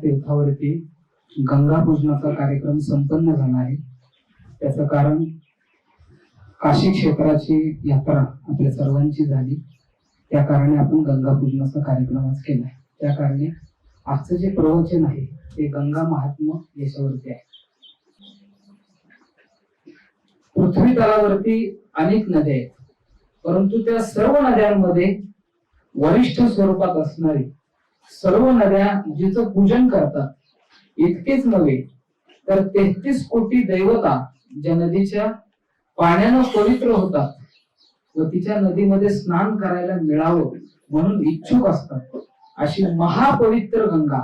तीर्थावरती गंगा पूजनाचा कार्यक्रम संपन्न झाला आहे. त्याचं कारण काशी क्षेत्राची यात्रा आपल्या सर्वांची झाली, त्या कारणे आपण गंगा पूजनाचा कार्यक्रम आज केलाय. त्या कारणे आजचं जे प्रवचन आहे ते गंगा महात्म्य याच्यावरती आहे. पृथ्वी तलावरती अनेक नद्या आहेत, परंतु त्या सर्व नद्यांमध्ये वरिष्ठ स्वरूपात असणारी सर्व नद्या जिचं पूजन करतात. इतकेच नव्हे तर 33 कोटी दैवता ज्या नदीच्या पाण्यानं पवित्र होतात व तिच्या नदीमध्ये स्नान करायला मिळावं म्हणून इच्छुक असतात, अशी महापवित्र गंगा,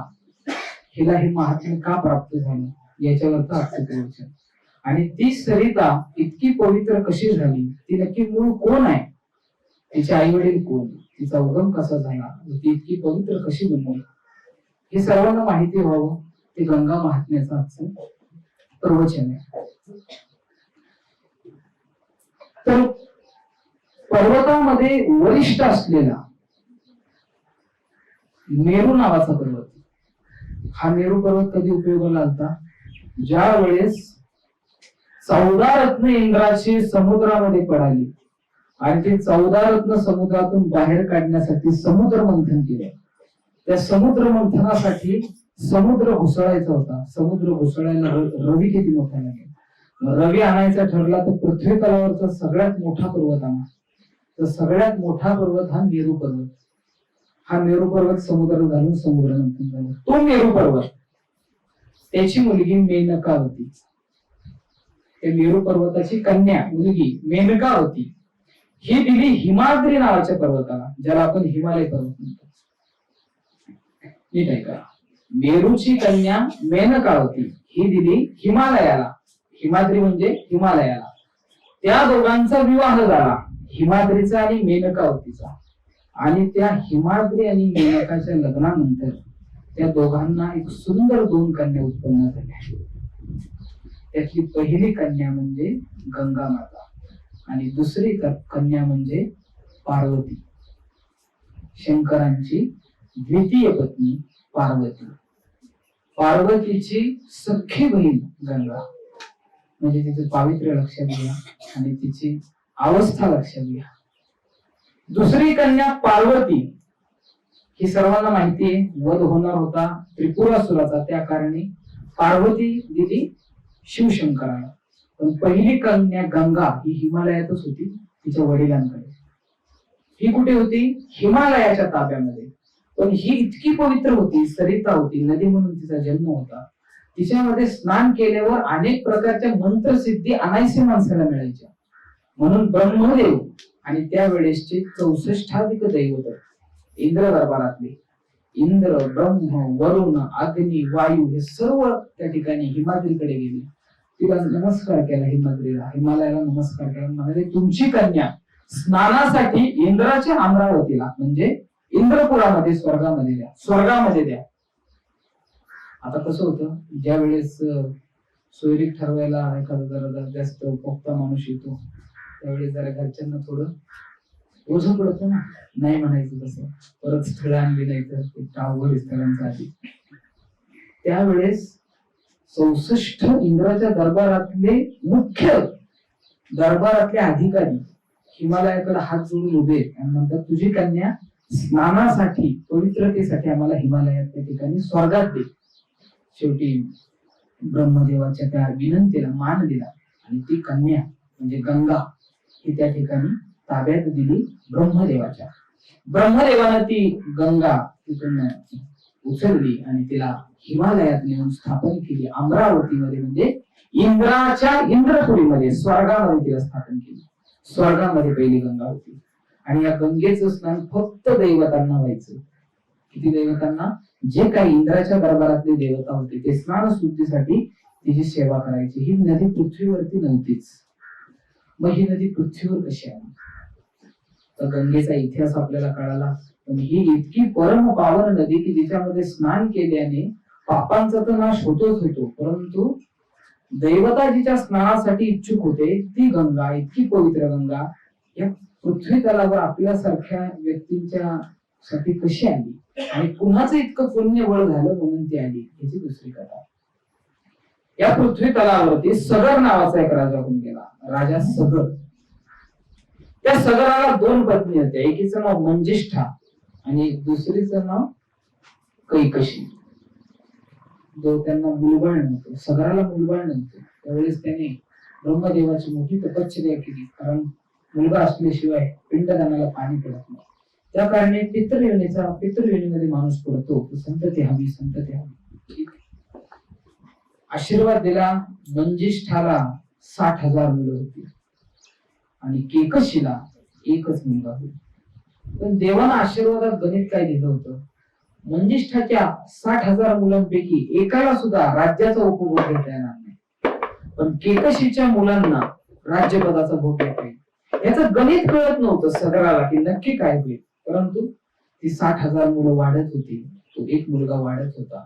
हिला हे महात्म्य का प्राप्त झालं याच्यावरचं आजचं प्रवचन. आणि ती सरिता इतकी पवित्र कशी झाली, ती नक्की मूळ कोण आहे, तिचे आई वडील कोण, तिचा उगम कसा झाला, ती इतकी पवित्र कशी बनली, हे सर्वांना माहिती व्हावं, ते गंगा महात्म्याचं आजचं प्रवचन आहे. तर पर्वतामध्ये वरिष्ठ असलेला मेरू नावाचा पर्वत, हा मेरू पर्वत कधी उपयोगाला आलता, ज्या वेळेस 14 रत्न इंद्राची समुद्रामध्ये पडाली आणि ते 14 रत्न समुद्रातून बाहेर काढण्यासाठी समुद्र मंथन केलं. त्या समुद्र मंथनासाठी समुद्र घुसळायचा होता. समुद्र घुसळायला रवी किती मोठा लागेल, रवी आणायचा ठरला तर पृथ्वी तलावरचा सगळ्यात मोठा पर्वत आणा. तर सगळ्यात मोठा पर्वत हा मेरू पर्वत. हा मेरू पर्वत समुद्रात घालून समुद्र मंथन झालं. तो मेरू पर्वत, त्याची मुलगी मेनका होती. त्या मेरू पर्वताची कन्या मुलगी मेनका होती. ही दिली हिमाद्री नावाच्या पर्वताला, ज्याला आपण हिमालय पर्वत म्हणतो. नीट ऐका, मेरूची कन्या मेनका होती, ही दिली हिमालयाला. हिमाद्री म्हणजे हिमालयाला. त्या दोघांचा विवाह झाला, हिमाद्रीचा आणि मेनकावतीचा. आणि त्या हिमाद्री आणि मेनकाच्या लग्नानंतर त्या दोघांना एक सुंदर 2 कन्या उत्पन्न झाल्या. त्यातली पहिली कन्या म्हणजे गंगा माता आणि दुसरी कन्या म्हणजे पार्वती, शंकरांची द्वितीय पत्नी पार्वती. पार्वतीची सख्खी बहीण गंगा, म्हणजे तिचं पावित्र्य लक्षात घ्या आणि तिची अवस्था लक्षात घ्या. दुसरी कन्या पार्वती, ही सर्वांना माहिती आहे, वध होणार होता त्रिपुरासुराचा, त्या कारणे पार्वती दिली शिवशंकराला. पण पहिली कन्या गंगा ही हिमालयातच होती, तिच्या वडिलांकडे. ही कुठे होती, हिमालयाच्या ताब्यामध्ये. पण ही इतकी पवित्र होती, सरिता होती, नदी म्हणून तिचा जन्म होता. तिच्यामध्ये स्नान केल्यावर अनेक प्रकारच्या मंत्रसिद्धी अनायसे माणसाला मिळायच्या. म्हणून ब्रह्मदेव आणि त्यावेळेसचे 64 दैवत इंद्र दरबारातले, इंद्र, ब्रह्म, वरुण, अग्नी, वायू हे सर्व त्या ठिकाणी हिमाद्रीकडे गेले. तिला नमस्कार केला, हिमाद्रीला, हिमालयाला नमस्कार केला. म्हणाले, तुमची कन्या स्नानासाठी इंद्राच्या अमरावतीला म्हणजे इंद्रपुरामध्ये स्वर्गामध्ये द्या. आता कसं होतं, ज्या वेळेस सोयरीक ठरवायला एखादा जरा जास्त पोक्ता माणूस येतो, त्यावेळेस जरा घरच्यांना थोडं ओझं पडतं ना, नाही म्हणायचं तसं, परत स्थळ आणली नाही तर टावर स्थळांचा आधी. त्यावेळेस 64 इंद्राच्या दरबारातले मुख्य दरबारातले अधिकारी हिमालयाकडे हात जोडून उभे आणि म्हणतात, तुझी कन्या स्नानासाठी, पवित्रतेसाठी आम्हाला हिमालयात त्या ठिकाणी स्वर्गात दे. शेवटी ब्रह्मदेवाच्या त्या विनंतीला मान दिला आणि ती कन्या म्हणजे गंगा ही त्या ठिकाणी ताब्यात दिली ब्रह्मदेवाच्या. ब्रह्मदेवानं ती गंगा तिथून उचलली आणि तिला हिमालयात नेऊन स्थापन केली, अमरावतीमध्ये म्हणजे इंद्राच्या इंद्रपुरीमध्ये, स्वर्गामध्ये तिला स्थापन केली. स्वर्गामध्ये पहिली गंगा होती. आणि या गंगेचं स्नान फक्त दैवतांना व्हायचं. किती दैवतांना, जे काही इंद्राच्या दरबारातले देवता होते ते स्नान शुद्धीसाठी तिची सेवा करायची. ही नदी पृथ्वीवरती नव्हतीच. मग ही नदी पृथ्वीवर कशी आली, तर गंगेचा इतिहास आपल्याला कळाला. पण ही इतकी परम पावन नदी की जिच्यामध्ये स्नान केल्याने पापांचा तर नाश होतोच होतो, परंतु दैवता जिच्या स्नानासाठी इच्छुक होते ती गंगा, इतकी पवित्र गंगा या पृथ्वी तलावर आपल्यासारख्या व्यक्तींच्या ती कशी आली आणि कुणाचं इतकं पुण्य बळ झालं म्हणून ती आली, याची दुसरी कथा. या पृथ्वी तलावरती सगर नावाचा एक राजा होऊन गेला, राजा सगर. त्या सगराला 2 पत्नी होत्या, एकीचं नाव मंजिष्ठा आणि दुसरीचं नाव कैकशी. त्यांना मुलबाळ नव्हतं, सगराला मुलबाळ नव्हतं. त्यावेळेस त्याने ब्रह्मदेवाची मोठी तपश्चर्या केली, कारण मुलगा असल्याशिवाय पिंडदानाला पाणी पडत नाही. त्या कारणे पितृयोनीमध्ये माणूस पडतो, संतती हवी, संतती हवी. आशीर्वाद दिला. मंजिष्ठाला 60,000 मुलं होती आणि केकशीला एकच मुलगा होता. पण देवानं आशीर्वादात गणित काय दिलं होतं, मंजिष्ठाच्या 60,000 मुलांपैकी एकाला सुद्धा राज्याचा उपभोग घेता येणार नाही, पण केकशीच्या मुलांना राज्यपदाचा भोग घेता येईल. याचं गणित कळत नव्हतं सगराला की नक्की काय होईल. परंतु ती 60,000 मुलं वाढत होती, तो एक मुलगा वाढत होता.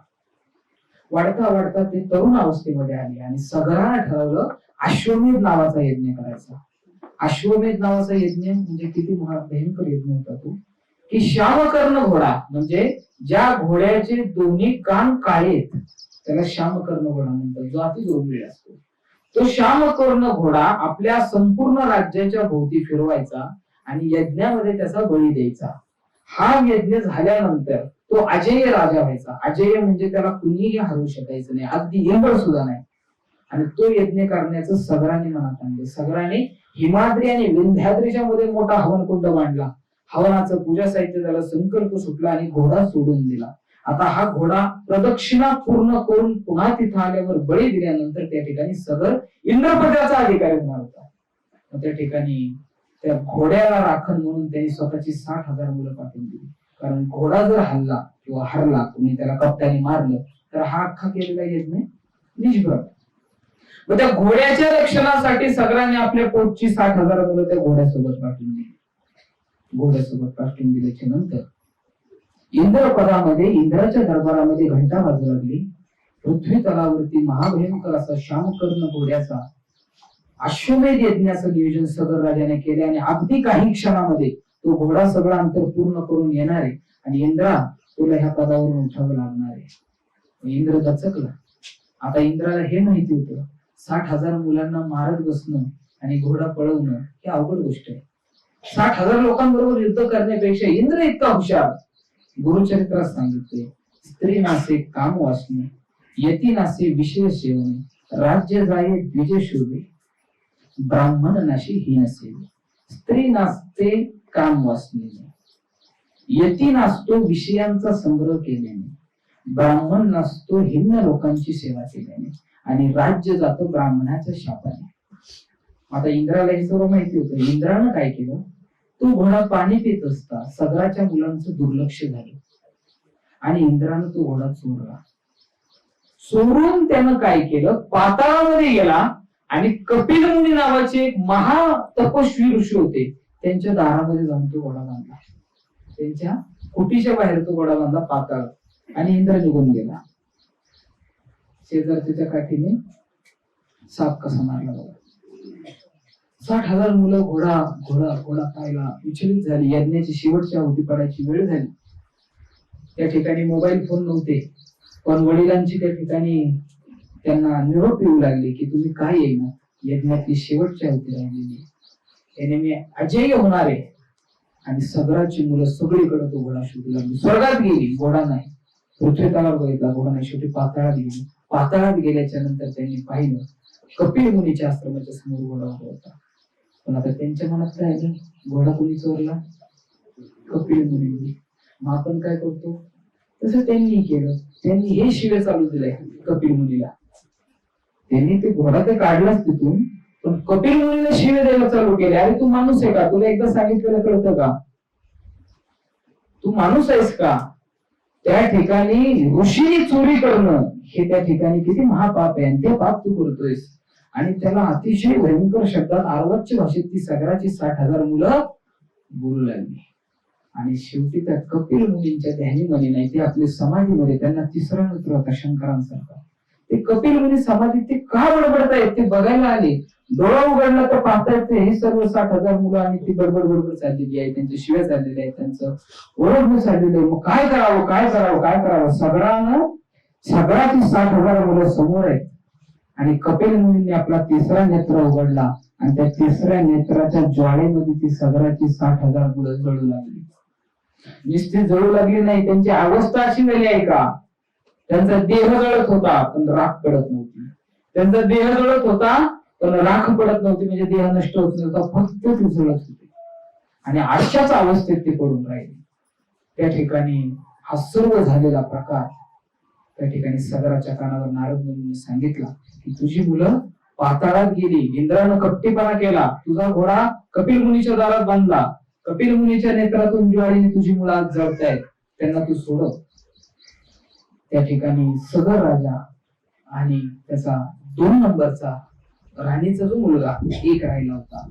वाढता वाढता ते तरुण अवस्थेमध्ये आले आणि सगराने ठरवलं अश्वमेध नावाचा यज्ञ करायचा. अश्वमेध नावाचा यज्ञ म्हणजे किती भयंकर यज्ञ होता तो, की श्यामकर्ण घोडा, म्हणजे ज्या घोड्याचे दोन्ही कान काळे त्याला श्यामकर्ण घोडा म्हणतात, जो अति दुर्मिळ असतो. तो श्यामकर्ण घोडा आपल्या संपूर्ण राज्याच्या भोवती फिरवायचा आणि यज्ञामध्ये त्याचा बळी द्यायचा. हा यज्ञ झाल्यानंतर तो अजेय राजा व्हायचा. अजेय म्हणजे त्याला कुणीही हरवू शकायचं नाही, अगदी इंद्र सुद्धा नाही. आणि तो यज्ञ करण्याचं सगराने मनात आणले. सगराने हिमाद्री आणि विंध्याद्रीच्या मध्ये मोठा हवनकुंड मांडला. हवनाचं पूजा साहित्य झालं, संकल्प सुटला आणि घोडा सोडून दिला. आता हा घोडा प्रदक्षिणा पूर्ण करून पुन्हा तिथं आल्यावर बळी दिल्यानंतर त्या ठिकाणी सगर इंद्रपदाचा अधिकारी होणार होता. त्या ठिकाणी त्या घोड्याला राखण म्हणून त्यांनी स्वतःची 60,000 मुलं पाठवून दिली. कारण घोडा जर हल्ला किंवा हरला, तुम्ही त्याला कप्त्याने मारलं तर हा अख्खा केलेला यज्ञ निष्फळ. मग त्या घोड्याच्या रक्षणासाठी सगळ्यांनी आपल्या पोटची 60,000 मुलं त्या घोड्यासोबत पाठवून दिली. घोड्यासोबत पाठवून दिल्याच्या नंतर इंद्रपदामध्ये, इंद्राच्या दरबारामध्ये घंटा वाजू लागली. पृथ्वी तलावरती महाभयंकर असा श्यामकर्ण घोड्याचा अश्वमेध यज्ञाचं नियोजन सगर राजाने केले आणि अगदी काही क्षणामध्ये तो घोडा सगळं अंतर पूर्ण करून येणार आहे आणि इंद्रा तुला ह्या पदावरून उठावं लागणार आहे. इंद्र दचकला. आता इंद्राला हे माहिती होतं 60,000 मुलांना मारत बसणं आणि घोडा पळवणं ही अवघड गोष्ट आहे. 60,000 लोकांबरोबर युद्ध करण्यापेक्षा इंद्र इतका हुशार. गुरुचरित्रात सांगितले, स्त्री नासे काम वासने, यती नासे विषय सेवने, राज्य जाये द्विज शोभे, ब्राह्मण नाशी हीन सेवे. स्त्री नाचते काम वासनेने, यती नाचतो विषयांचा संग्रह केल्याने, ब्राह्मण नाचतो हिन्न लोकांची सेवा केल्याने आणि राज्य जातं ब्राह्मणाच्या शापाने. आता इंद्राला हे सर्व माहिती होतं. इंद्रानं काय केलं, तो घोडा पाणी पित असता सगराच्या मुलांचं दुर्लक्ष झालं आणि इंद्रानं तो घोडा चोरला. चोरून त्यानं काय केलं, पाताळामध्ये गेला आणि कपिल मुनी नावाचे एक महातपस्वी ऋषी होते, त्यांच्या दारामध्ये जाऊन तो घोडा बांधला. त्यांच्या कुटीच्या बाहेर तो घोडा बांधला पाताळ आणि इंद्र निघून गेला. शेजारच्या काठीने साप कसा मारला बघा. 60,000 मुलं घोडा घोडा घोडा पाहायला विचलित झाली. यज्ञाची शेवटची आहुती पडायची वेळ झाली. त्या ठिकाणी मोबाईल फोन नव्हते, पण वडिलांची त्या ठिकाणी त्यांना निरोप येऊ लागले की तुम्ही काय येईना, यज्ञातली शेवटची आहुती राहिलेली, याने मी अजेय होणार आहे. आणि सगराची मुलं सगळीकडे तो घोडा शोधू लागली. स्वर्गात गेली, घोडा नाही. पृथ्वी तलावर बघितला, घोडा नाही. शेवटी पाताळात गेली. पाताळात गेल्याच्या नंतर त्यांनी पाहिलं कपिल मुनीच्या आश्रमाच्या समोर घोडा उभा होता. पण आता त्यांच्या मनात काय आलं, घोडा कोणी चोरला, कपिल मुनी. मग आपण काय करतो तसं त्यांनी केलं. त्यांनी हे शिवे चालू दिले कपिल मुनीला. त्यांनी ते घोडा ते काढलाच तिथून, पण कपिल मुनीला शिवे द्यायला चालू केले. अरे तू माणूस आहे का, तुला एकदा सांगितलेलं कळतं का, तू माणूस आहेस का. त्या ठिकाणी ऋषीने चोरी करणं हे त्या ठिकाणी किती महापाप आहे आणि ते पाप तू करतोयस. आणि त्याला अतिशय भयंकर शब्दात अर्वाच्य भाषेत ती सगळ्याची 60,000 मुलं बोलू लागली. आणि शेवटी त्या कपिल मुनींच्या ध्यानीमध्ये नाही, ते आपल्या समाधीमध्ये, त्यांना तिसरा मित्र होता शंकरांसारखा. ते कपिल मुनी समाधीत ते का बडबडतायत ते बघायला आले. डोळा उघडला तर पाहतायत ही सर्व 60,000 मुलं आणि ती बडबड चाललेली आहे, त्यांच्या शिव्या चाललेल्या आहेत, त्यांचं ओरडणं चाललेलं आहे. मग काय करावं काय करावं काय करावं? सगळ्याची 60,000 मुलं समोर आहेत आणि कपिल मुनींनी आपला तिसरा नेत्र उघडला आणि त्या तिसऱ्या नेत्राच्या ज्वाळेमध्ये ती सगळ्याची 60,000 मुलं जळू लागली. नुसती जळू लागली नाही, त्यांची अवस्था अशी झाली आहे का, त्यांचा देह जळत होता पण राख पडत नव्हती, त्यांचा देह जळत होता पण राख पडत नव्हती, म्हणजे देह नष्ट होत नव्हता, फक्त ते जळत होते आणि अशाच अवस्थेत ते पडून राहिले. त्या ठिकाणी हा सर्व झालेला प्रकार त्या ठिकाणी सगराच्या कानावर नारद मुनींनी सांगितला की तुझी मुलं पाताळात गेली, इंद्रानं कपटीपणा केला, तुझा घोडा कपिल मुनीच्या दारात बांधला, कपिल मुनीच्या नेत्रातून ज्वाळीने तुझी मुलं आज जळतायत, त्यांना तू सोडव. त्या ठिकाणी सगर राजा आणि त्याचा 2 नंबरचा राणीचा जो मुलगा एक राहिला होता,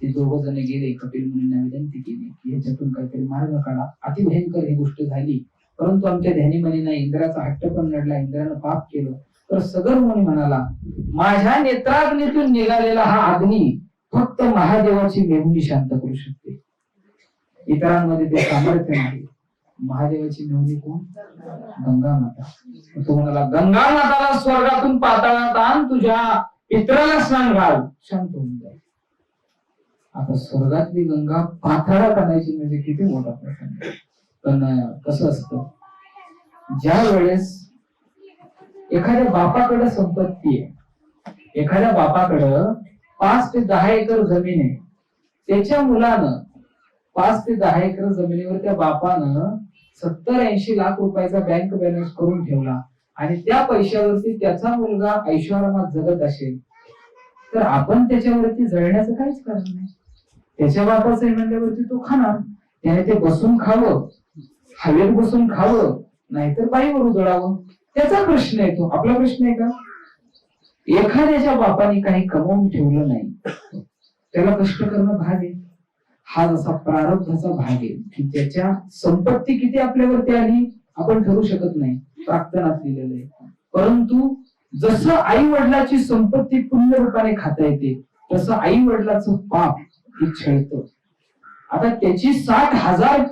ते दोघ जण गेले, कपिल मुनींना विनंती केली की याच्यातून काहीतरी मार्ग काढा, अतिभयंकर ही गोष्ट झाली, परंतु आमच्या ध्यानीमनींना इंद्राचा हट्ट पण नडला, इंद्रानं पाप केलं. तर सगर मुनी म्हणाला माझ्या नेत्राग्नीतून निघालेला हा अग्नी फक्त महादेवाची मेहुणी शांत करू शकते, इतरांमध्ये ते सामर्थ्य नाही. महादेवाची मेहुणी कोण? गंगा माता. तो म्हणाला गंगा माताला स्वर्गातून पाताळात आण, तुझ्या पितराला स्नान घाल, शांत होऊन जाईल. आता स्वर्गातली गंगा पाताळात आणायची म्हणजे किती मोठा प्रसंग. पण कसं असतं, ज्या वेळेस एखाद्या बापाकडे संपत्ती आहे, एखाद्या बापाकडं 5 ते 10 एकर जमीन आहे, त्याच्या मुलानं 5 ते 10 एकर जमिनीवर त्या बापानं 70-80 लाख रुपयाचा बँक बॅलन्स करून ठेवला आणि त्या पैशावरती त्याचा मुलगा ऐश्वर्यात जगत असेल, तर आपण त्याच्यावरती जळण्याचं काहीच कारण नाही. त्याच्या बापाचं म्हणल्यावरती तो खाणार, त्याने ते बसून खावं, हवेत बसून खावं, नाहीतर बाईवर उजळावं, त्याचा प्रश्न आहे तो, आपला प्रश्न आहे का? एखाद्याच्या बापाने काही कमवून ठेवलं नाही, त्याला कष्ट करणं भाग आहे. हा जसा प्रारब्धाचा भाग आहे की त्याच्या संपत्ती किती आपल्यावरती आली आपण ठरवू शकत नाही, प्रार्थनात लिहिलेलं आहे. परंतु जसं आई वडिलाची संपत्ती पुण्य रूपाने खाता येते, तसं आई वडिलाचं पाप हे छळतं. आता त्याची 60,000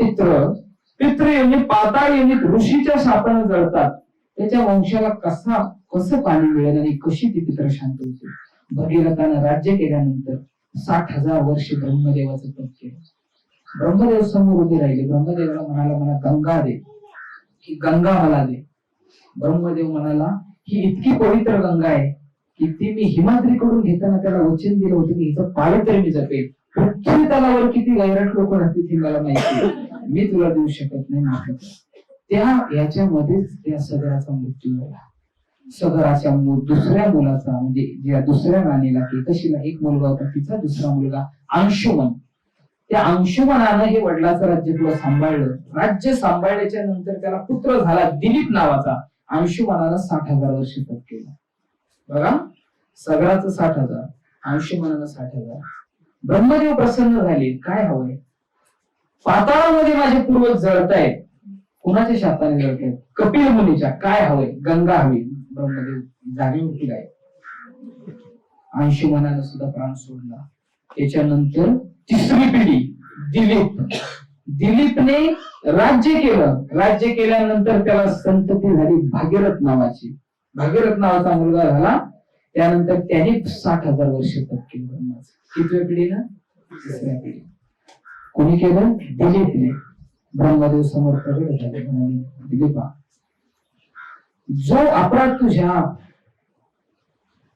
पित्र योनी पाताळ योनीत ऋषीच्या शापानं जळतात, त्याच्या वंशाला कसं पाणी मिळेल आणि कशी ती पित्र शांत होते. भगीरथानं राज्य केल्यानंतर 60,000 वर्ष ब्रह्मदेवाचं तप केलं. ब्रह्मदेव समोर उभे राहिले. ब्रह्मदेवाला म्हणाला मला गंगा दे, की गंगा मला दे. ब्रह्मदेव म्हणाला ही इतकी पवित्र गंगा आहे की ती मी हिमाद्रीकडून घेताना त्याला वचन दिलं होतं की हिचं पावित्र्य मी जपेल. पृथ्वी तलावर किती गैरट लोक राहतील ती मला माहिती, मी तुला देऊ शकत नाही. त्या याच्यामध्येच त्या सगराचा मृत्यू झाला. सगराच्या दुसऱ्या मुलाचा म्हणजे ज्या दुसऱ्या राणीला केकशीला एक मुलगा होता, तिचा दुसरा मुलगा अंशुमन. त्या अंशुमनानं हे वडिलाचं राज्य पुढे सांभाळलं. राज्य सांभाळल्याच्या नंतर त्याला पुत्र झाला दिलीप नावाचा. अंशुमनानं 60,000 वर्ष तप केलं. बघा, सगराचं 60,000, अंशुमनानं 60,000. ब्रह्मदेव प्रसन्न झाले. काय हवंय? पाताळामध्ये माझे पूर्वज जळतायत. कुणाच्या शापाने जळतायत? कपिल मुनीच्या. काय हवंय? गंगा हवी. ब्रह्मदेव जागेवरती आहे. अंशुमनानं सुद्धा प्राण सोडला. त्याच्यानंतर तिसरी पिढी दिलीपने राज्य केलं. राज्य केल्यानंतर त्याला संतती झाली भागीरथ नावाची. भागीरथ नावाचा मुलगा झाला. त्यानंतर त्याने 60,000 वर्ष तप केलं ब्रह्माचं. कितव्या पिढीनं? तिसऱ्या पिढी. कोणी केलं? दिलीपने. ब्रह्मदेव समोर प्रगट झाले. दिलीपा, जो अपराध तुझ्या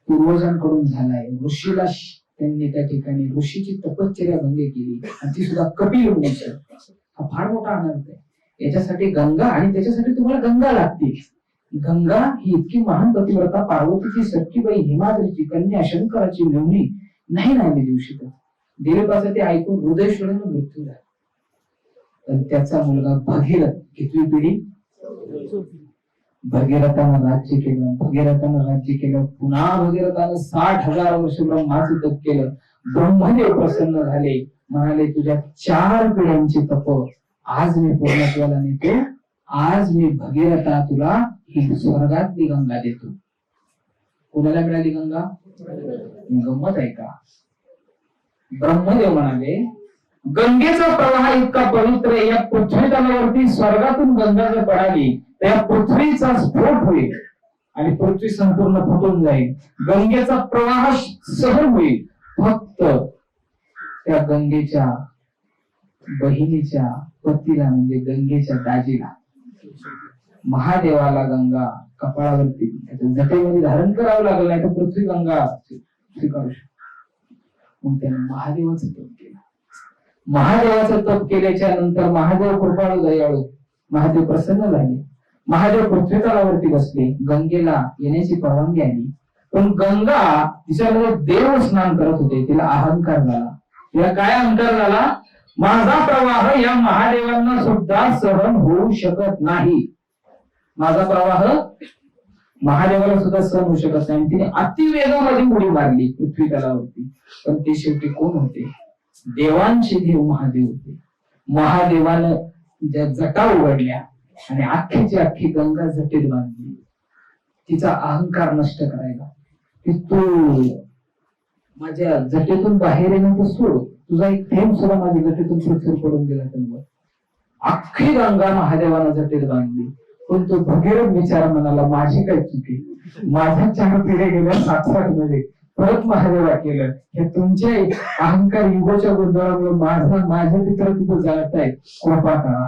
पूर्वजांकडून झालाय, ऋषीला त्यांनी त्या ठिकाणी ऋषीची तपश्चर्या भंग केली आणि ती सुद्धा कपिल मुनीची, हा फार मोठा अनर्थ आहे. याच्यासाठी गंगा, आणि त्याच्यासाठी तुम्हाला गंगा लागते. गंगा ही इतकी महान पतिव्रता, पार्वतीची सख्खीबाई, हिमाद्रीची कन्या, शंकराची मेहुणी नाही देऊ शकत. दिलीपाचं ते ऐकून हृदयेश्वरानं मृत्यू झाला. तर त्याचा मुलगा भगीरथ, कितवी पिढी? भगीरथानं राज्य केलं. भगीरथानं राज्य केलं. पुन्हा भगीरथानं 60,000 वर्ष ब्रह्माचं तप केलं. ब्रह्मदेव प्रसन्न झाले. म्हणाले तुझ्या 4 पिढ्यांची तप आज मी पूर्णत्वाला नेतो. आज मी भगीरथा तुला ही स्वर्गातली गंगा देतो. कोणाला मिळाली गंगा? गंमत आहे का? ब्रह्मदेव म्हणाले गंगेचा प्रवाह इतका पवित्र आहे, या पृथ्वी तलावरती स्वर्गातून गंगा जर पडाली तर या पृथ्वीचा स्फोट होईल आणि पृथ्वी संपूर्ण फुटून जाईल. गंगेचा प्रवाह सहन होईल. फक्त त्या गंगेच्या बहिणीच्या पतीला म्हणजे गंगेच्या दाजीला महादेवाला गंगा कपाळावरती जटेमध्ये धारण करावं लागलं, नाही तर पृथ्वी गंगा स्वीकारू शकते. मग त्याने महादेवाचं तप केलं. महादेवाचं तप केल्याच्या नंतर महादेव कृपाळू दयाळू, महादेव प्रसन्न झाले. महादेव पृथ्वी तलावरती बसले. गंगेला येण्याची परवानगी आली, पण गंगा तिच्यामध्ये देव स्नान करत होते. तिला अहंकार झाला. तिला काय अहंकार झाला? माझा प्रवाह या महादेवांना सुद्धा सहन होऊ शकत नाही. माझा प्रवाह महादेवाला सुद्धा सहन होऊ शकत नाही. तिने अतिवेगामध्ये उडी मारली पृथ्वी तलावरती. पण ते शेवटी कोण होते? देवांचे देव महादेव होते. महादेवानं ज्या जटा उघडल्या आणि अख्खीची अख्खी गंगा जटेत बांधली, तिचा अहंकार नष्ट करायला. की तू माझ्या जटेतून बाहेर येणं तर सोड, तुझा एक थेंब सुद्धा माझ्या जटेतून पृथ्वीवर पडून गेला तर अख्खी गंगा महादेवानं जटेत बांधली. पण तो भगीरथ बिचारा म्हणाला माझी काय चुकी, माझ्या 4 पिढ्या गेल्या 60 मध्ये परत महादेवा केलं. हे तुमच्या अहंकार युगोच्या गोंधळामुळे माझे पित्र तिथं जाळतायत, कृपा करा.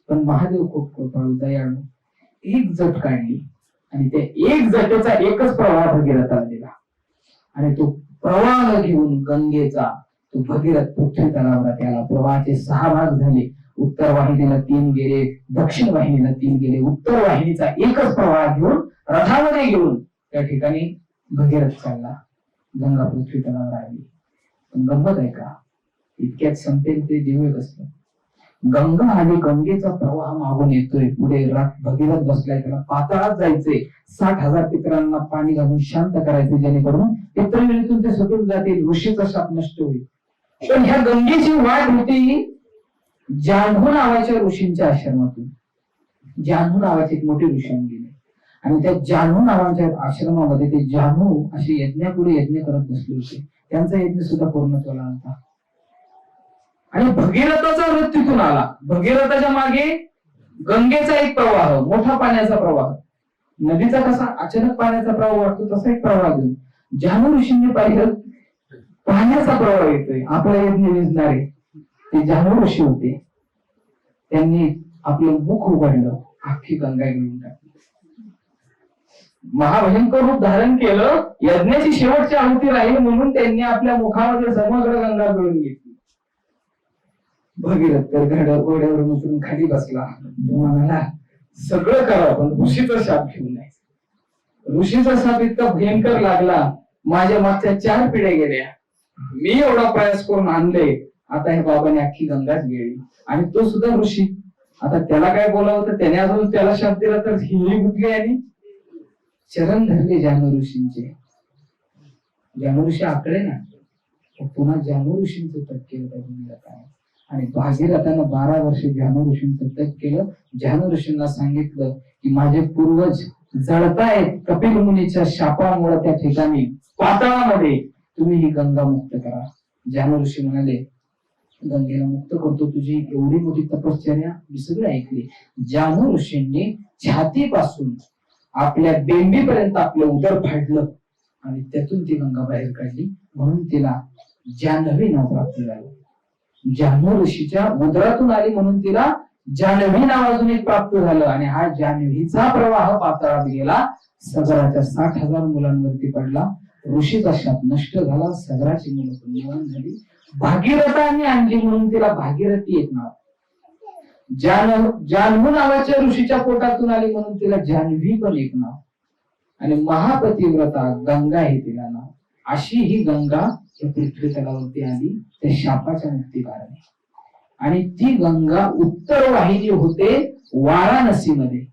पण महादेव खूप कृपाळू दयाळू, एक जट काढली आणि त्या एक जटेचा एकच प्रवाह भगीरथाला दिला आणि तो प्रवाह घेऊन गंगेचा तो भगीरथ पृथ्वी तलावला. त्याला प्रवाहाचे 6 भाग झाले. उत्तर वाहिनीला 3 गेले, दक्षिण वाहिनीला 3 गेले. उत्तर वाहिनीचा एकच प्रवाह घेऊन रथामध्ये घेऊन त्या ठिकाणी भगीरथ चालला. गंगा पृथ्वी तलावर आली. पण गंमत आहे का? इतक्यात संपेल ते दिव्य कसलं. गंगा आणि गंगेचा प्रवाह मागून येतोय. पुढे भगीरथ बसलाय, त्याला पाताळात जायचंय. 60,000 पितरांना पाणी घालून शांत करायचे, जेणेकरून पितृविणीतून ते सुटून जातील, ऋषीचा शाप नष्ट होईल. पण ह्या गंगेची वाट होती जान्हू नावाच्या ऋषींच्या आश्रमातून. जान्हू नावाचे एक मोठे ऋषी गेले आणि त्या जान्हू नावाच्या आश्रमामध्ये ते जान्हू असे यज्ञापुढे यज्ञ करत बसले होते. त्यांचा यज्ञ सुद्धा पूर्णत्वाला आला आणि भगीरथाचा रथ तिथून आला. भगीरथाच्या मागे गंगेचा एक प्रवाह, मोठा पाण्याचा प्रवाह, नदीचा कसा अचानक पाण्याचा प्रवाह वाटतो तसा एक प्रवाह घेऊन जान्हू ऋषींनी पाहिलं पाण्याचा प्रवाह येतोय. आपला यज्ञ विजणारे ते जान्हू ऋषी होते. त्यांनी आपलं मुख उघडलं, अख्खी गंगा घेऊन टाकली. महाभयंकर रूप धारण केलं. यज्ञाची शेवटची आहुती राहील म्हणून त्यांनी आपल्या मुखामध्ये समग्र गंगा पिळून घेतली. भगीरथ तर घोड्यावरून उतरून खाली बसला. म्हणाला सगळं करावं पण ऋषीचा शाप घेऊ नये. ऋषीचा शाप इतका भयंकर लागला, माझ्या मागच्या 4 पिढ्या गेल्या, मी एवढा प्रयास करून आणले, आता हे बाबाने अख्खी गंगाच गेली. आणि तो सुद्धा ऋषी, आता त्याला काय बोलावं तर त्याने अजून त्याला शाप दिला तर हिली गुतली आणि चरण धरले जान्हू ऋषींचे. जान्हू ऋषी आकडे ना, पुन्हा जान्हू ऋषींचं तप केलं त्या काय. आणि भागीरथानं 12 वर्ष जान्हू ऋषींचं तप केलं. जान्हू ऋषींना सांगितलं की माझे पूर्वज जळतायत कपिल मुनीच्या शापामुळे, त्या ठिकाणी पाताळामध्ये तुम्ही ही गंगा मुक्त करा. जान्हू ऋषी म्हणाले गंगेला मुक्त करतो, तुझी एवढी मोठी तपश्चर्या मी सगळं ऐकली. जान्हू ऋषींनी छातीपासून आपल्या बेंबीपर्यंत आपलं उदर फाडलं आणि त्यातून ती गंगा बाहेर काढली. म्हणून तिला जान्हवी नाव प्राप्त झालं. जान्हू ऋषीच्या उदरातून आली म्हणून तिला जान्हवी नाव अजून एक प्राप्त झालं. आणि हा जान्हवीचा प्रवाह पाताळात गेला. सगराच्या 60,000 मुलांवरती पडला. ऋषीचा शाप नष्ट झाला. सगराची मुलं पुण्यवान झाली. भागीरथांनी आणली म्हणून तिला भागीरथी एक नाव. जान्हू नावाच्या ऋषीच्या पोटातून आली म्हणून तिला जान्हवी पण एक नाव. आणि महापतिव्रता गंगा हे तिला नाव. अशी ही गंगा पृथ्वी तलावरती आली त्या शापाच्या मुक्ती कारणे. आणि ती गंगा उत्तर वाहिनी होते वाराणसीमध्ये.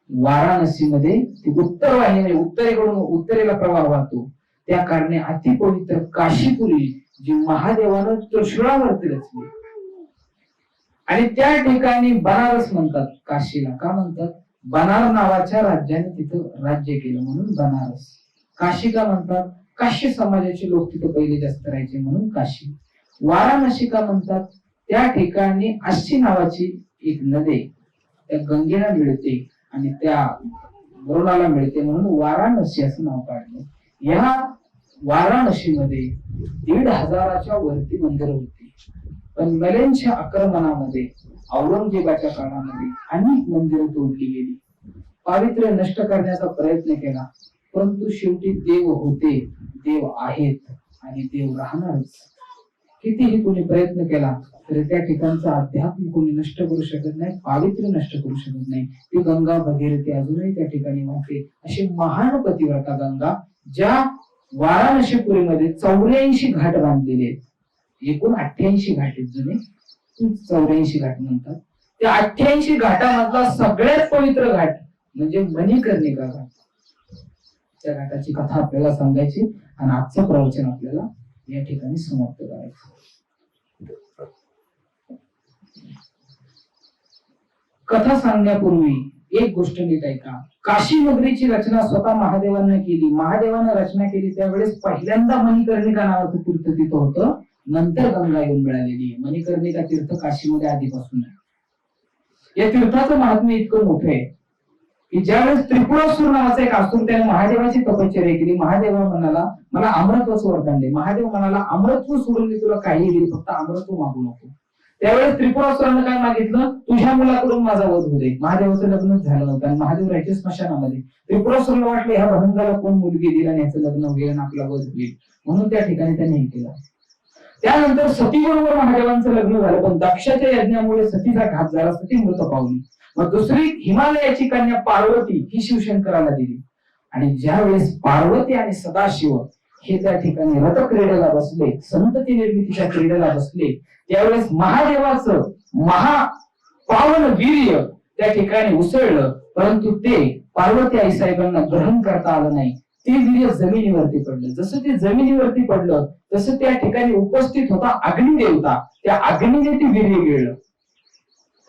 वाराणसीमध्ये ती उत्तर वाहिनी, उत्तरेकडून उत्तरेला प्रवाह वाहतो. त्या कारणे अतिपवित्र काशीपुरी जी महादेवानं त्रिशूळावरती रचली. आणि त्या ठिकाणी बनारस म्हणतात. काशीला का म्हणतात? बनार नावाच्या राज्याने तिथं राज्य केलं म्हणून बनारस. काशी का म्हणतात? काशी समाजाचे लोक तिथे पहिले जास्त राहायचे म्हणून काशी. वाराणसी का म्हणतात? त्या ठिकाणी अशी नावाची एक नदी त्या गंगेला मिळते आणि त्या वरुणाला मिळते म्हणून वाराणसी असं नाव काढलं. या वाराणसीमध्ये 1,500च्या वरती मंदिर होती. पण मलेंच्या आक्रमणामध्ये औरंगजेबाच्या काळामध्ये अनेक मंदिरं तोडली गेली. पावित्र्य नष्ट करण्याचा प्रयत्न केला, परंतु शेवटी देव होते, देव आहेत आणि देव राहणारच. कितीही कोणी प्रयत्न केला तरी त्या ठिकाणचं अध्यात्म कोणी नष्ट करू शकत नाही, पावित्र्य नष्ट करू शकत नाही. ती गंगा भगीरथी अजूनही त्या ठिकाणी वाहते. अशी महान पतिव्रता गंगा, ज्या वाराणसीपुरीमध्ये 84 घाट बांधलेले आहेत. एकूण 88 घाट आहेत जुने, 84 घाट म्हणतात. त्या 88 घाटामधला सगळ्यात पवित्र घाट म्हणजे मणिकर्णिका घाट. त्या घाटाची कथा आपल्याला सांगायची आणि आजचं प्रवचन आपल्याला या ठिकाणी समाप्त करायचं. कथा सांगण्यापूर्वी एक गोष्ट नीट ऐका. काशी नगरीची रचना स्वतः महादेवांना केली. महादेवानं रचना केली त्यावेळेस पहिल्यांदा मणिकर्णिका नावाचं तीर्थ तिथं होतं, नंतर गंगा येऊन मिळालेली. मणिकर्णिका तीर्थ काशीमध्ये आधीपासून आहे. या तीर्थाचं महात्म्य इतकं मोठं आहे की ज्यावेळेस त्रिपुरासूर नावाचा एक असुर त्याने महादेवाची तपश्चर्या केली. महादेवा म्हणाला मला अमृत्वाचं वरदान दे. महादेव म्हणाला अमृत्व सोडून मी तुला काही देईल, फक्त अमृत्व मागू नको. त्यावेळेस त्रिपुरासुरानं काय मागितलं? तुझ्या मुलाकडून माझा वध होऊ दे. महादेवाचं लग्नच झालं नव्हतं आणि महादेव राहायचे स्मशानामध्ये. त्रिपुरासुराला वाटलं ह्या भंगाला कोण मुलगी दिला आणि याचं लग्न होईल आणि आपला वध होईल, म्हणून त्या ठिकाणी त्याने हे केलं. त्यानंतर सती बरोबर महादेवांचं लग्न झालं, पण दक्षाच्या यज्ञामुळे सतीचा घात झाला, सती मृत पावली. मग दुसरी हिमालयाची कन्या पार्वती ही शिवशंकराला दिली. आणि ज्या वेळेस पार्वती आणि सदाशिव हे त्या ठिकाणी रथक्रीडेला बसले, संतती निर्मितीच्या क्रीडेला बसले, त्यावेळेस महादेवाचं महापावन वीर्य त्या ठिकाणी उसळलं, परंतु ते पार्वती आई साहेबांना ग्रहण करता आलं नाही. ते वीर्य जमिनीवरती पडलं. जसं ते जमिनीवरती पडलं तसं त्या ठिकाणी उपस्थित होता अग्निदेवता, त्या अग्नीने ते वीर्य गिळलं.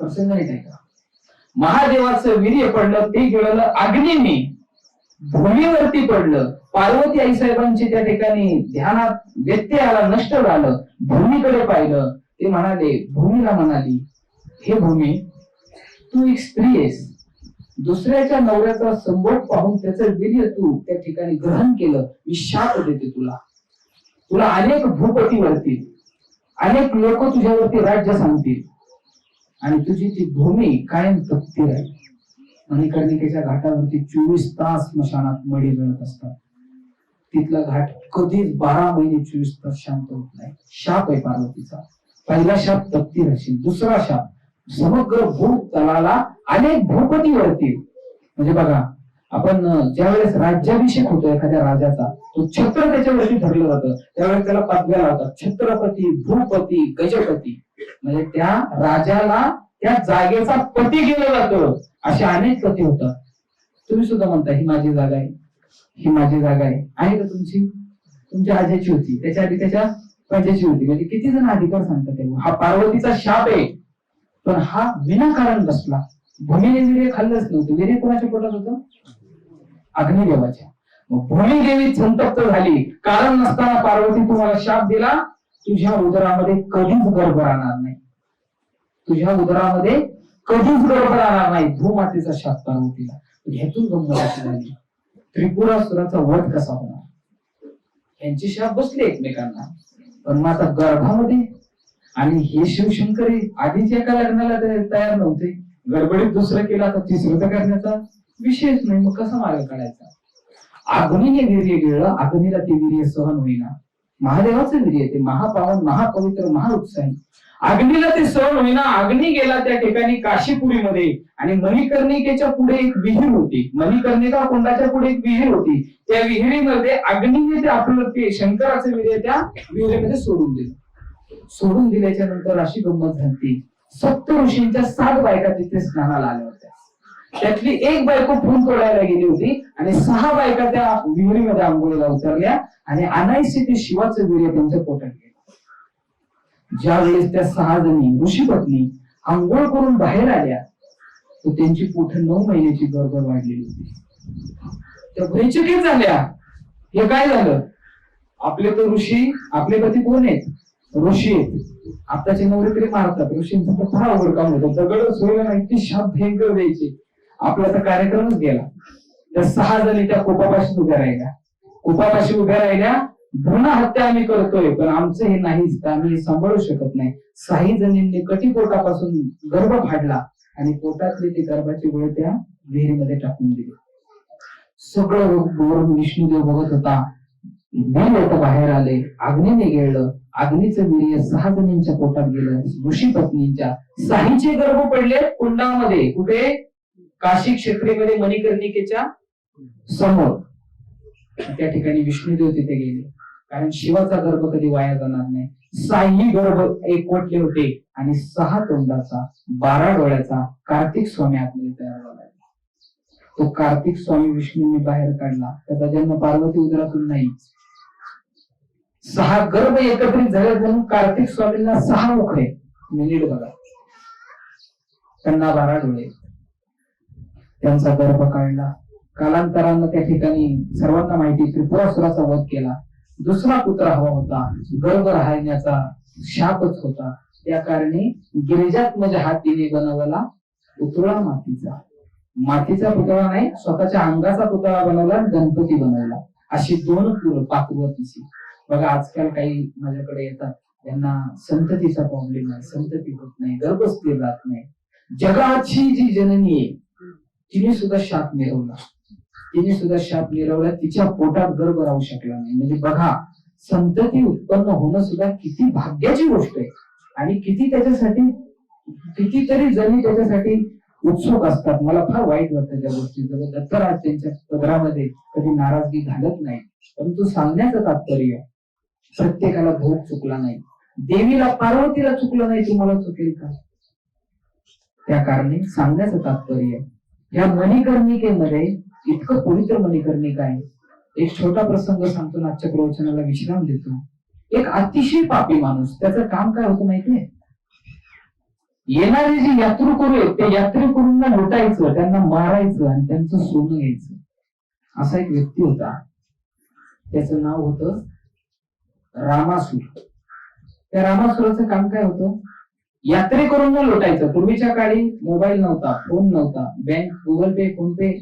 प्रसंग नाही का? महादेवाचं वीर्य पडलं, ते गिळलं अग्नीने, भूमीवरती पडलं. पार्वती आई साहेबांची त्या ठिकाणी ध्यानात व्यत्यय आला, नष्ट झालं. भूमीकडे पाहिलं, ते म्हणाले, भूमीला म्हणाली, हे भूमी, तू एक स्त्री आहेस, दुसऱ्याच्या नवऱ्याचा संभोग पाहून त्याचं वीर्य तू त्या ठिकाणी ग्रहण केलं, मी शाप देते तुला. तुला अनेक भूपती वरतील, अनेक लोक तुझ्यावरती राज्य सांगतील आणि तुझी ती भूमी कायम तपती राहील. मणिकर्णिकेच्या घाटावरती 24 तास स्मशानात मडी जळत असतात. तिथला घाट कधीच 12 महिने 24 तास शांत होत नाही. शाप आहे पार्वतीचा. पहिला शाप तपती राहशील, दुसरा शाप समग्र भूतलाला अनेक भूपती वरती. म्हणजे बघा, आपण ज्या वेळेस राज्याभिषेक होतो एखाद्या राजाचा, तो छत्र त्याच्यावरती धरलं जातं, त्यावेळेस त्याला पदव्या लावतात, छत्रपती, भूपती, गजपती. म्हणजे त्या राजाला त्या जागेचा पती केलं जातं. असे अनेक पती होतात. तुम्ही सुद्धा म्हणता ही माझी जागा आहे, ही माझी जागा आहे का तुमची? तुमच्या आजीची होती, त्याच्या आधी त्याच्या पंजाची होती. म्हणजे किती जण अधिकार सांगतात. हा पार्वतीचा शाप आहे, पण हा विनाकारण बसला. भूमीने वीर्य खाल्लंच नव्हतं. वीर्य कोणाच्या पोटात होतं? अग्निदेवाच्या. मग भूमिदेवी संतप्त झाली. कारण नसताना पार्वती तुम्हाला शाप दिला, तुझ्या उदरामध्ये कधीच गर्भ राहणार नाही, तुझ्या उदरामध्ये कधीच गर्भ राहणार नाही. भूमातेचा शाप पार्वतीला. ह्यातून गंमत झाली, त्रिपुरासुराचा वध कसा होणार? यांची शाप बसले एकमेकांना, पण मग आता गर्भामध्ये. आणि हे शिवशंकरी आधीच एका लग्नाला तयार नव्हते, गडबडीत दुसरं केलं, आता तिसरं तर करण्याचा विषयच नाही. मग कसा मार्ग काढायचा? अग्नीने वीर्य गिळलं, अग्नीला ते वीर्य सहन होईना. महादेवाचं वीर्य ते महापावन, महापवित्र, महाउत्साही. अग्नीला ते सहन होईना. अग्नी गेला त्या ठिकाणी काशीपुरीमध्ये आणि मणिकर्णिकेच्या पुढे एक विहीर होती. मणिकर्णिका कुंडाच्या पुढे एक विहीर होती. त्या विहिरीमध्ये अग्नीने ते आपलं ते शंकराचं वीर्य त्या विहिरीमध्ये सोडून दिलं. सोडून दिल्याच्या नंतर अशी गंमत झाली, 70 ऋषींच्या 7 बायका तिथे स्नानाला आल्या होत्या. त्यातली एक बायको फुल तोडायला गेली होती आणि 6 बायका त्या विहिरीमध्ये आंघोळीला उतरल्या आणि अनायसे ते शिवाचं वीर्य त्यांच्या पोटात गेलं. ज्या वेळेस त्या 6 जणी ऋषी पत्नी आंघोळ करून बाहेर आल्या, तर त्यांची पोट 9 महिन्याची गरोदर वाढलेली होती. त्या भयचकित झाल्या, हे काय झालं? आपले तर ऋषी, आपले पती कोण आहेत? ऋषी आहेत. आताचे नवरे तरी मारतात, ऋषींचं तर फार अवघड काम होतं, दगड सोयला नाही की शाप भयंकर द्यायचे. आपला तर कार्यक्रमच गेला. त्या 6 जणी त्या कोपापाशी उभ्या राहिल्या. कोपापाशी उभ्या राहिल्या, भ्रूण हत्या आम्ही करतोय, पण आमचं हे नाहीच, आम्ही हे सांभाळू शकत नाही. 6 जणींनी कटीपोटापासून गर्भ फाडला आणि पोटातली ती गर्भाची गोळे त्या विहिरीमध्ये टाकून दिली. सगळं वरून विष्णुदेव बघत होता. वीर येतं बाहेर आले, अग्नीने गेलं, अग्नीचं वीर्य 6 जणींच्या पोटात गेलं. ऋषी पत्नींच्या 6चे गर्भ पडले कुंडामध्ये. कुठे? काशी क्षेत्रेमध्ये मणिकर्णिकेच्या समोर. त्या ठिकाणी विष्णुदेव तिथे गेले, कारण शिवाचा गर्भ कधी वाया जाणार नाही. 6ही गर्भ एकवटले होते आणि 6 तोंडाचा 12 डोळ्याचा कार्तिक स्वामी आतमध्ये तयार झाला. तो कार्तिक स्वामी विष्णूंनी बाहेर काढला. त्याचा जन्म पार्वती उदरातून नाही. 6 गर्भ एकत्रित झाले म्हणून कार्तिक स्वामींना 6 मुख आहे. नीट बघा, त्यांना 12 डोळे. त्यांचा गर्भ काढला. कालांतरानं त्या ठिकाणी सर्वांना माहिती, त्रिपुरासुराचा वध केला. दुसरा पुत्र हवा होता, गर्भ राहण्याचा शापच होता. त्या कारणी गिरिजात्मज हातीने बनवला पुतळा मातीचा. मातीचा पुतळा नाही, स्वतःच्या अंगाचा पुतळा बनवला, गणपती बनवला. अशी 2 पार्वतीची. बघा, आजकाल काही माझ्याकडे येतात, त्यांना संततीचा प्रॉब्लेम आहे, संतती होत नाही, गर्भ स्थिर राहत नाही. जगाची जी जननी आहे तिने सुद्धा शाप मिरवला. तिच्या पोटात गर्भ राहू शकला नाही. म्हणजे बघा, संतती उत्पन्न होणं सुद्धा किती भाग्याची गोष्ट आहे. आणि कितीतरी जणी त्याच्यासाठी उत्सुक असतात. मला फार वाईट वाटतं त्या गोष्टीचं. दत्तराज त्यांच्या पदरामध्ये कधी नाराजगी घालत नाही, परंतु सांगण्याचं तात्पर्य, प्रत्येकाला भोग चुकला नाही. देवीला, पार्वतीला चुकलं नाही, तुम्हाला चुकेल का? त्या कारणे सांगण्याचं तात्पर्य, या मणिकर्णिकेमध्ये इतकं पवित्र मणिकर्णिका आहे. एक छोटा प्रसंग सांगतो, आजच्या प्रवचनाला विश्राम देतो. एक अतिशय पापी माणूस, त्याचं काम काय होतं माहितीये? येणारे जे यात्रेकरू आहेत, त्या यात्रेकरूंना लुटायचं, त्यांना मारायचं आणि त्यांचं सोनं घ्यायचं. असा एक व्यक्ती होता. त्याचं नाव होतं रामासूर. त्या रामासुराचं काम काय होतं? यात्रेकरूंना लुटायचं. पूर्वीच्या काळी मोबाईल नव्हता, फोन नव्हता, बँक, गुगल पे, फोन पे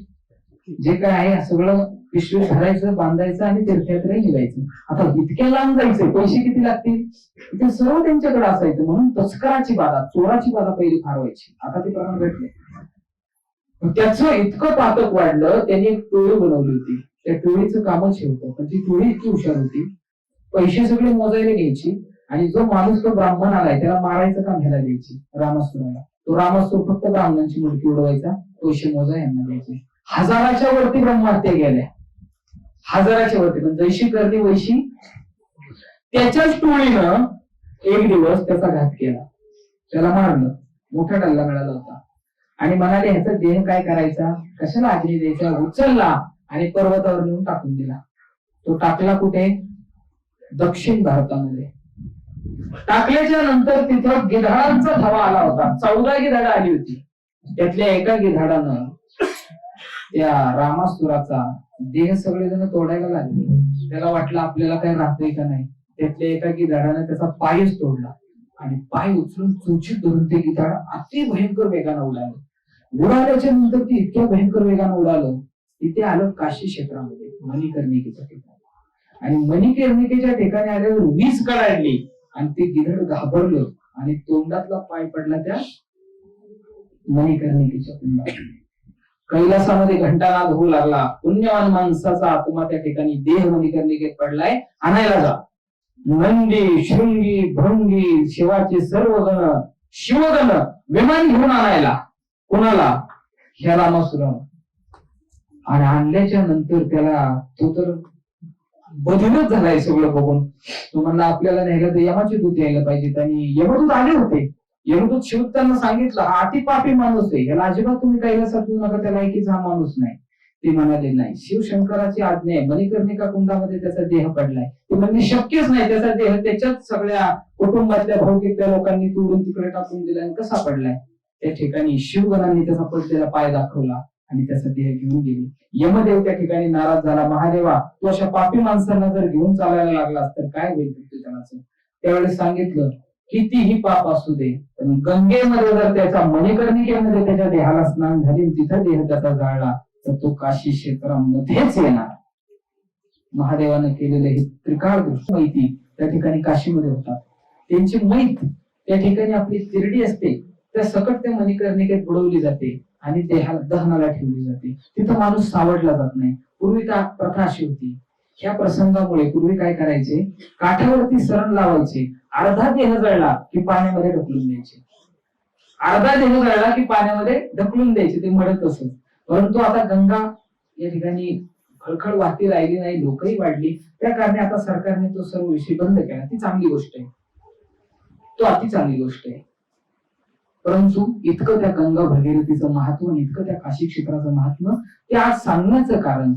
जे काय आहे सगळं पिशवीत भरायचं, बांधायचं आणि तीर्थयात्रा निघायचं. आता इतक्या लांब जायचं, पैसे किती लागतील? ते सर्व त्यांच्याकडे असायचं. म्हणून तस्कराची बाधा, चोराची बाधा पहिली फार व्हायची. आता ते प्रमाण घटले. त्याचं इतकं पातक वाढलं, त्यांनी एक टोळी बनवली होती. त्या टोळीचं कामच हे होतं. पण ती टोळी इतकी हुशार होती, पैसे सगळे मोजायला घ्यायची आणि जो माणूस तो ब्राह्मण आलाय त्याला मारायचं काम ह्याला द्यायची, रामासुराला. तो रामासुर फक्त ब्राह्मणांची मुलगी उडवायचा, पैसे मोजा यांना द्यायचे. 1000च्या वरती ब्रह्महत्या गेल्या, 1000च्या वरती. पण जैशी करणी वैशी. त्याच्याच टोळीनं एक दिवस त्याचा घात केला, त्याला मारलं. मोठा डल्ला मिळाला होता आणि म्हणाले ह्याचा देह काय करायचा, कशाला अग्नी द्यायचा? उचलला आणि पर्वतावर नेऊन टाकून दिला. तो टाकला कुठे? दक्षिण भारतामध्ये. टाकल्याच्या नंतर तिथं गिधाडांचा थवा आला होता. 14 गिधाडं आली होती. त्यातल्या एका गिधाडानं त्या रामासुराचा देह सगळेजण तोडायला लागले. त्याला वाटलं आपल्याला काय राहतंय का नाही. त्यातल्या एका गिधाडानं त्याचा पायच तोडला आणि पाय उचलून चुचीत धरून ते गिधाड अति भयंकर वेगानं उडालं. उडाल्याच्या नंतर ते इतक्या भयंकर वेगानं उडालं, तिथे आलं काशी क्षेत्रामध्ये, मणिकर्णिकेच्या ठिकाणी. आणि मणिकर्णिकेच्या ठिकाणी आल्यावर वीज कडाडली आणि ते गिधाड घाबरलं आणि तोंडातला पाय पडला त्या मणिकर्णिकेच्या कुंडात. कैलासामध्ये घंटानाद होऊ लागला. पुण्यवान माणसाचा आत्मा त्या ठिकाणी देह मणिकर्णिकेत पडलाय, आणायला जा. नंदी, शृंगी, भृंगी, शिवाचे सर्व गण, शिवगण विमान घेऊन आणायला. कुणाला? ह्या रामासुराला. आणि आणल्याच्या नंतर त्याला, तो तर बधीरच झालाय सगळं बघून. तो म्हणला आपल्याला न्यायला तर यमाचे दूत यायला पाहिजेत. आणि यमदूत आले होते. यमदूत शिवताना सांगितलं हा अति पापी माणूस आहे, याला अजिबात तुम्ही कैलासात देऊ नका, त्या लायकीचा हा माणूस नाही. ते म्हणाले नाही, शिवशंकराची आज्ञा आहे, मणिकर्णिका कुंडामध्ये त्याचा देह पडलाय. ते म्हणजे शक्यच नाही, त्याचा देह त्याच्याच सगळ्या कुटुंबातल्या भावकीतल्या लोकांनी तोडून तिकडे टाकून दिला आणि कसा पडलाय. त्या ठिकाणी शिवगणांनी त्याचा पडलेला पाय दाखवला आणि त्याचा देह घेऊन गेले. यमदेव त्या ठिकाणी नाराज झाला, महादेवा तू अशा पापी माणसांना जर घेऊन चालायला लागलास तर काय होईल तुझ्या. त्यावेळेस सांगितलं कितीही पाप असू दे पण गंगेमध्ये जर त्याचा मणिकर्णिकेमध्ये त्याच्या देहाला स्नान झाले तिथं देह त्याचा जाळला तर तो काशी क्षेत्रामध्येच येणार. महादेवानं केलेलं हे त्रिकाळ गोष्ट माहिती त्या ठिकाणी काशीमध्ये होतात. त्यांची मैत त्या ठिकाणी आपली तिरडी असते त्या सकट त्या मणिकर्णिकेत बुडवली जाते आणि देहाला दहनाला ठेवली जाते. तिथं माणूस सावडला जात नाही. पूर्वी त्या प्रथा अशी होती. ह्या प्रसंगामुळे पूर्वी काय करायचे, काठावरती सरण लावायचे, अर्धा देह जळला की पाण्यामध्ये ढकलून द्यायचे, अर्धा देह जळला की पाण्यामध्ये ढकलून द्यायचे, ते मरत असत. परंतु आता गंगा या ठिकाणी खळखळ वाहती राहिली नाही, लोकही वाढली, त्या कारणे आता सरकारने तो सर्व विषय बंद केला. ती चांगली गोष्ट आहे, तो अति चांगली गोष्ट आहे. परंतु इतकं त्या गंगा भगीरथीचं महत्व आणि इतकं त्या काशी क्षेत्राचं महत्व ते आज सांगण्याचं कारण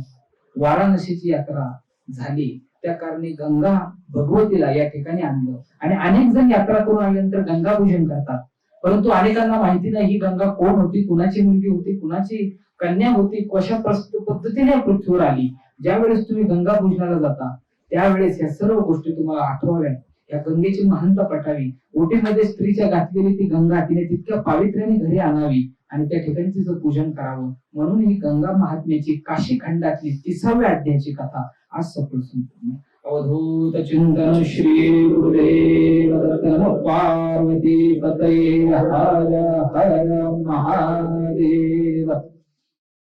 वाराणसीची यात्रा झाली त्या कारणे गंगा भगवतीला या ठिकाणी आणलं आणि अनेक जण यात्रा करून आल्यानंतर गंगा पूजन करतात. परंतु अनेकांना माहिती नाही ही गंगा कोण होती, कुणाची मुलगी होती, कुणाची कन्या होती, कशा पद्धतीने पृथ्वीवर आली. ज्यावेळेस तुम्ही गंगा पूजनाला जाता त्यावेळेस या सर्व गोष्टी तुम्हाला आठवाव्यात, या गंगेची महानता पटावी. ओटीमध्ये स्त्रीच्या घातलेली ती गंगा तिने तितक्या पावित्र्याने घरी आणावी आणि त्या ठिकाणी तिचं पूजन करावं. म्हणून ही गंगा महात्म्याची काशी खंडातली 30व्या अध्यायाची कथा आज सफल संपूर्ण. अवधूत चिंतन श्री गुरुदेव दत्त पार्वती पतये हर हर महादेव.